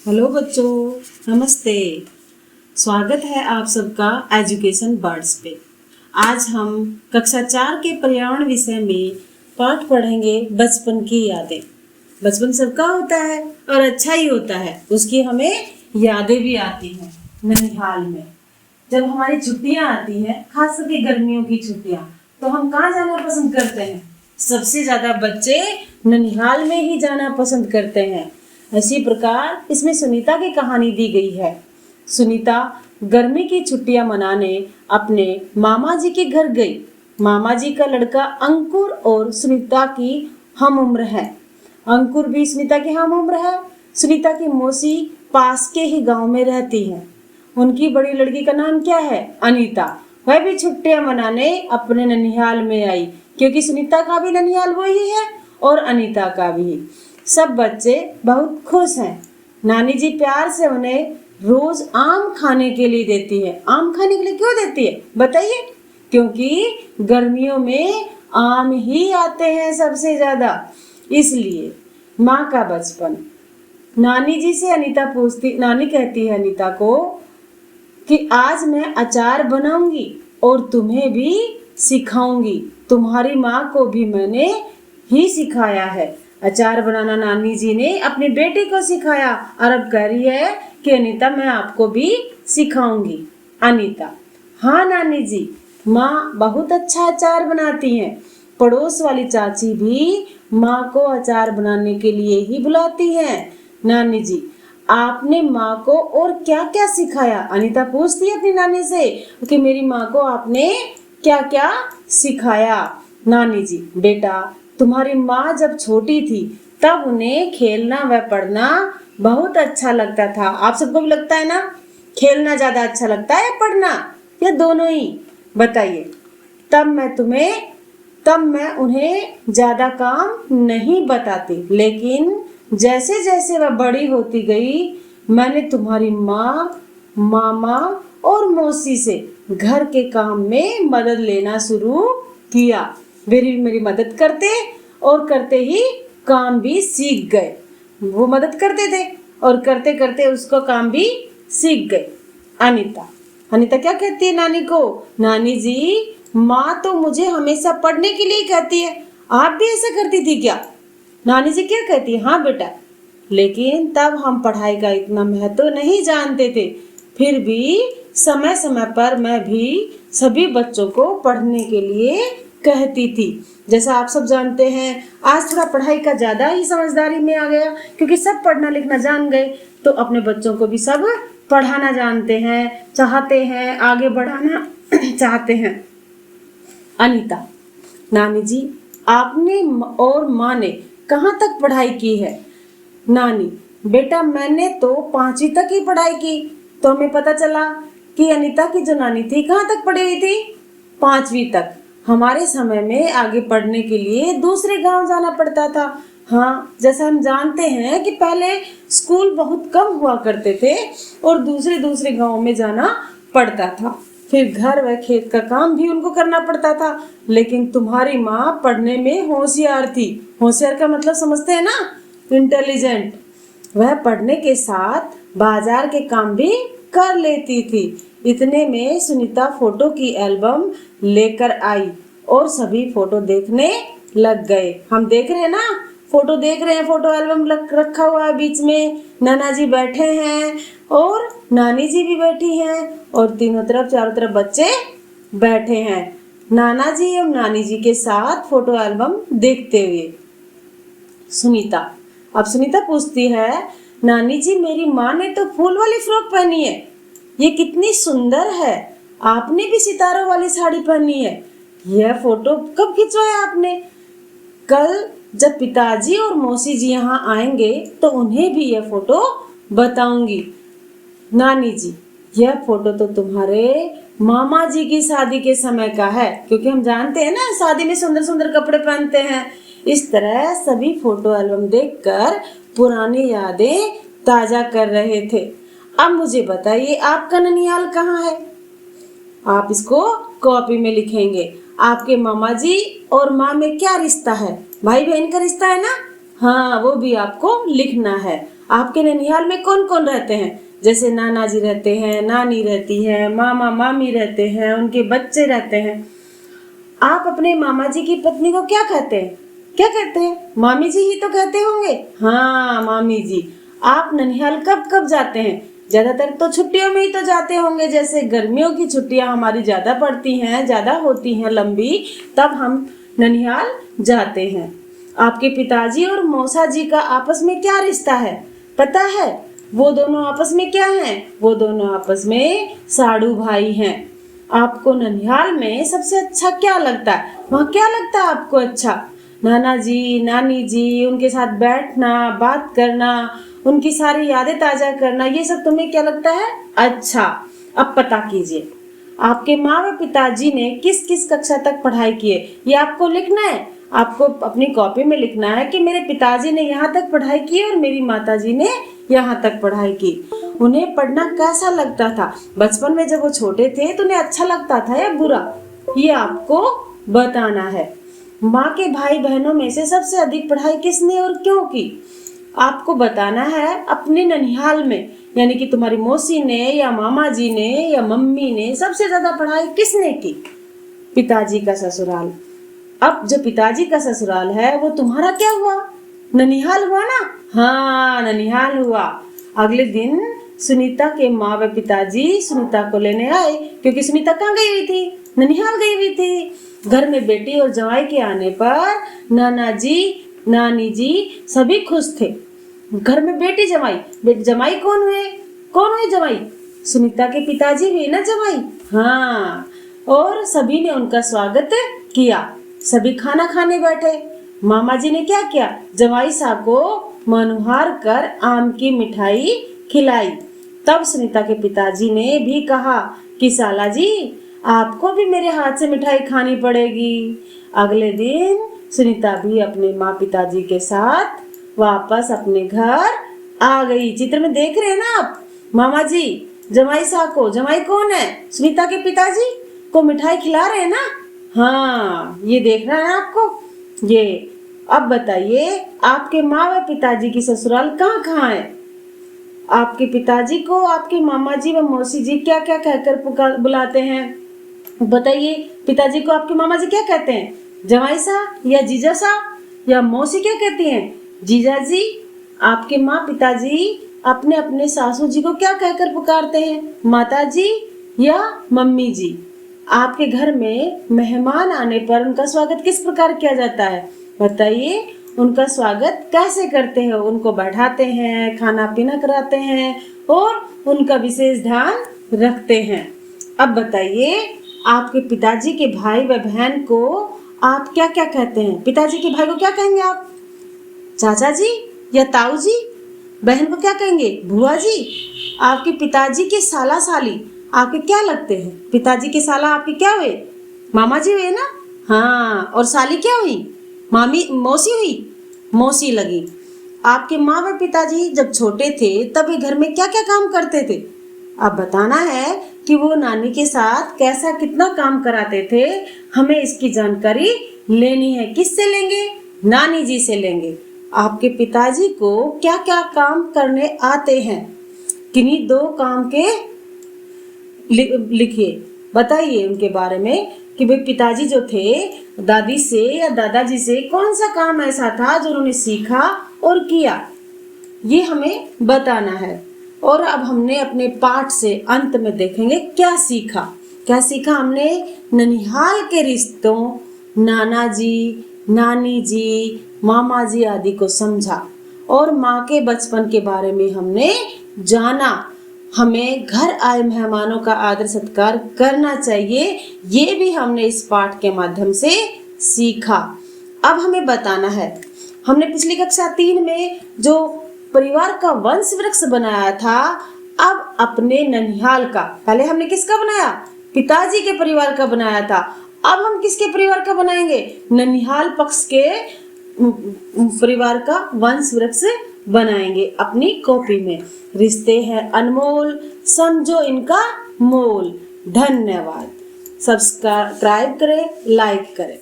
Hello बच्चों, नमस्ते। स्वागत है आप सबका एजुकेशन बर्ड्स पे। आज हम कक्षा 4 के पर्यावरण विषय में पाठ पढ़ेंगे बचपन की यादें। बचपन सबका होता है और अच्छा ही होता है, उसकी हमें यादें भी आती हैं। ननिहाल में जब हमारी छुट्टियां आती हैं, खास करके गर्मियों की छुट्टियां, तो हम कहाँ जाना पसंद करते हैं? सबसे ज्यादा बच्चे ननिहाल में ही जाना पसंद करते हैं। इसी प्रकार इसमें सुनीता की कहानी दी गई है। सुनीता गर्मी की छुट्टियां मनाने अपने मामा जी के घर गई। मामा जी का लड़का अंकुर और सुनीता की हम उम्र है। अंकुर भी सुनीता की हम उम्र है। सुनीता की मौसी पास के ही गांव में रहती है। उनकी बड़ी लड़की का नाम क्या है? अनीता। वह भी छुट्टियां मनाने अपने ननिहाल में आई, क्योंकि सुनीता का भी ननिहाल वही है और अनीता का भी। सब बच्चे बहुत खुश हैं। नानी जी प्यार से उन्हें रोज आम खाने के लिए देती है। आम खाने के लिए क्यों देती है बताइए? क्योंकि गर्मियों में आम ही आते हैं सबसे ज्यादा, इसलिए। माँ का बचपन। नानी जी से अनीता पूछती, नानी कहती है अनीता को कि आज मैं अचार बनाऊंगी और तुम्हें भी सिखाऊंगी। तुम्हारी माँ को भी मैंने ही सिखाया है। अचार बनाना नानी जी ने अपनी बेटी को सिखाया और अब कह रही है कि अनीता मैं आपको भी सिखाऊंगी। अनीता, हाँ नानी जी, माँ बहुत अच्छा अचार बनाती हैं। पड़ोस वाली चाची भी माँ को अचार बनाने के लिए ही बुलाती हैं। नानी जी, आपने माँ को और क्या क्या सिखाया? अनीता पूछती है अपनी नानी से कि मेरी माँ को आपने क्या क्या सिखाया? नानी जी, बेटा तुम्हारी माँ जब छोटी थी तब उन्हें खेलना व पढ़ना बहुत अच्छा लगता था। आप सबको भी लगता है ना? खेलना ज्यादा अच्छा लगता है या पढ़ना, या दोनों ही? बताइए। तब मैं उन्हें ज्यादा काम नहीं बताती, लेकिन जैसे जैसे वह बड़ी होती गई मैंने तुम्हारी माँ, मामा और मौसी से घर के काम में मदद लेना शुरू किया। वे मेरी मदद करते और करते ही काम भी सीख गए। वो मदद करते थे और करते करते उसको काम भी सीख गए। अनीता अनीता क्या कहती है नानी को? नानी जी, माँ तो मुझे हमेशा पढ़ने के लिए कहती है। आप भी ऐसा करती थी क्या? नानी जी क्या कहती है? हाँ बेटा, लेकिन तब हम पढ़ाई का इतना महत्व नहीं जानते थे। फिर भी समय समय पर मैं भी सभी बच्चों को पढ़ने के लिए कहती थी। जैसा आप सब जानते हैं, आज थोड़ा पढ़ाई का ज्यादा ही समझदारी में आ गया, क्योंकि सब पढ़ना लिखना जान गए, तो अपने बच्चों को भी सब पढ़ाना जानते हैं, चाहते हैं, आगे बढ़ाना चाहते हैं। अनीता, नानी जी, आपने और माँ ने कहाँ तक पढ़ाई की है? नानी, बेटा मैंने तो 5वीं तक ही पढ़ाई की। तो हमें पता चला कि अनीता की जो नानी थी कहाँ तक पढ़ी हुई थी? 5वीं तक। हमारे समय में आगे पढ़ने के लिए दूसरे गांव जाना पड़ता था। हाँ, जैसा हम जानते हैं कि पहले स्कूल बहुत कम हुआ करते थे और दूसरे दूसरे गांव में जाना पड़ता था। फिर घर व खेत का काम भी उनको करना पड़ता था। लेकिन तुम्हारी माँ पढ़ने में होशियार थी। होशियार का मतलब समझते हैं ना? इंटेलिजेंट। वह पढ़ने के साथ बाजार के काम भी कर लेती थी। इतने में सुनीता फोटो की एल्बम लेकर आई और सभी फोटो देखने लग गए। हम देख रहे हैं ना, फोटो देख रहे हैं, फोटो एल्बम रखा हुआ है बीच में। नाना जी बैठे हैं और नानी जी भी बैठी हैं और तीनों तरफ चारों तरफ बच्चे बैठे हैं नाना जी और नानी जी के साथ फोटो एल्बम देखते हुए। सुनीता, अब सुनीता पूछती है, नानी जी मेरी माँ ने तो फूल वाली फ्रॉक पहनी है, ये कितनी सुंदर है। आपने भी सितारों वाली साड़ी पहनी है। यह फोटो कब खिंचवाया आपने? कल जब पिताजी और मौसी जी यहाँ आएंगे तो उन्हें भी यह फोटो बताऊंगी। नानी जी, यह फोटो तो तुम्हारे मामा जी की शादी के समय का है, क्योंकि हम जानते हैं ना शादी में सुंदर सुंदर कपड़े पहनते हैं। इस तरह सभी फोटो एल्बम देखकर पुरानी यादें ताजा कर रहे थे। अब मुझे बताइए, आपका ननिहाल कहाँ है? आप इसको कॉपी में लिखेंगे। आपके मामा जी और माँ में क्या रिश्ता है? भाई बहन का रिश्ता है ना? हाँ, वो भी आपको लिखना है। आपके ननिहाल में कौन कौन रहते हैं? जैसे नाना जी रहते हैं, नानी रहती है, मामा मामी रहते हैं, उनके बच्चे रहते हैं। आप अपने मामा जी की पत्नी को क्या कहते हैं? क्या कहते हैं? मामी जी ही तो कहते होंगे। हाँ, मामी जी। आप ननिहाल कब कब जाते हैं? ज्यादातर तो छुट्टियों में ही तो जाते होंगे। जैसे गर्मियों की छुट्टियां हमारी ज्यादा पड़ती हैं, ज्यादा होती हैं लंबी, तब हम ननिहाल जाते हैं। आपके पिताजी और मौसा जी का आपस में क्या रिश्ता है पता है? वो दोनों आपस में क्या हैं? वो दोनों आपस में साड़ू भाई हैं। आपको ननिहाल में सबसे अच्छा क्या लगता है? वहाँ क्या लगता है आपको अच्छा? नाना जी, नानी जी, उनके साथ बैठना, बात करना, उनकी सारी यादें ताजा करना, ये सब तुम्हें क्या लगता है अच्छा? अब पता कीजिए, आपके माँ व पिताजी ने किस किस कक्षा तक पढ़ाई की है, ये आपको लिखना है। आपको अपनी कॉपी में लिखना है कि मेरे पिताजी ने यहाँ तक पढ़ाई की और मेरी माताजी ने यहाँ तक पढ़ाई की। उन्हें पढ़ना कैसा लगता था? बचपन में जब वो छोटे थे तो उन्हें अच्छा लगता था या बुरा, ये आपको बताना है। माँ के भाई बहनों में से सबसे अधिक पढ़ाई किसने और क्यों की? आपको बताना है अपने ननिहाल में, यानी कि तुम्हारी मौसी ने या मामा जी ने या मम्मी ने सबसे ज्यादा पढ़ाई किसने की? पिताजी का ससुराल। अब जो पिताजी का ससुराल है वो तुम्हारा क्या हुआ? ननिहाल हुआ ना? हाँ, ननिहाल हुआ। अगले दिन सुनीता के माँ व पिताजी सुनीता को लेने आए, क्योंकि सुनीता कहाँ गई हुई थी? ननिहाल गई हुई थी। घर में बेटी और जवाई के आने पर नाना जी, नानी जी सभी खुश थे। घर में बेटी जमाई, जमाई कौन हुए? कौन हुए जमाई? सुनीता के पिताजी हुए ना जमाई। हाँ, और सभी ने उनका स्वागत किया। सभी खाना खाने बैठे। मामा जी ने क्या किया? जमाई साहब को मनुहार कर आम की मिठाई खिलाई। तब सुनीता के पिताजी ने भी कहा कि साला जी, आपको भी मेरे हाथ से मिठाई खानी पड़ेगी। अगले दिन सुनीता भी अपने माँ पिताजी के साथ वापस अपने घर आ गई। चित्र में देख रहे हैं ना आप? मामा जी जमाई साहब को, जमाई कौन है? सुनीता के पिताजी को मिठाई खिला रहे हैं ना? हाँ, ये देखना है आपको। ये अब बताइए, आपके माँ व पिताजी की ससुराल कहाँ कहाँ है? आपके पिताजी को आपके मामा जी व मौसी जी क्या क्या कहकर बुलाते हैं? बताइए, पिताजी को आपके मामा जी क्या कहते हैं? जमाई सा या जीजा सा? या मौसी क्या कहती हैं? जीजा जी। आपके माँ पिताजी अपने अपने सासू जी को क्या कहकर पुकारते हैं? माता जी या मम्मी जी? आपके घर में मेहमान आने पर उनका स्वागत किस प्रकार किया जाता है? बताइए, उनका स्वागत कैसे करते हैं? उनको बैठाते हैं, खाना पीना कराते हैं और उनका विशेष ध्यान रखते हैं। अब बताइए, आपके पिताजी के भाई व बहन को आप क्या क्या कहते हैं? पिताजी के भाई को क्या कहेंगे आप? चाचा जी या ताऊ जी? बहन को क्या कहेंगे? बुआ जी। आपके पिताजी के साला साली आपके क्या लगते हैं? पिताजी के साला आपके क्या हुए? मामा जी हुए ना? हाँ, और साली क्या हुई? मामी, मौसी हुई? मौसी लगी। आपके माँ व पिताजी जब छोटे थे तब ये घर में क्या क्या काम करते थे? अब बताना है कि वो नानी के साथ कैसा कितना काम कराते थे। हमें इसकी जानकारी लेनी है। किससे लेंगे? नानी जी से लेंगे। आपके पिताजी को क्या क्या काम करने आते हैं? किन्हीं दो काम के लिखिए, बताइए उनके बारे में कि भाई पिताजी जो थे, दादी से या दादाजी से कौन सा काम ऐसा था जो उन्होंने सीखा और किया, ये हमें बताना है। और अब हमने अपने पाठ से अंत में देखेंगे क्या सीखा। क्या सीखा हमने? ननिहाल के रिश्तों, नाना जी, नानी जी, मामा जी आदि को समझा और माँ के बचपन के बारे में हमने जाना। हमें घर आए मेहमानों का आदर सत्कार करना चाहिए, ये भी हमने इस पाठ के माध्यम से सीखा। अब हमें बताना है, हमने पिछली कक्षा 3 में जो परिवार का वंश वृक्ष बनाया था, अब अपने ननिहाल का, पहले हमने किसका बनाया? पिताजी के परिवार का बनाया था। अब हम किसके परिवार का बनाएंगे? ननिहाल पक्ष के परिवार का वंश वृक्ष बनाएंगे अपनी कॉपी में। रिश्ते हैं अनमोल, समझो इनका मोल। धन्यवाद। सब्सक्राइब करें, लाइक करें।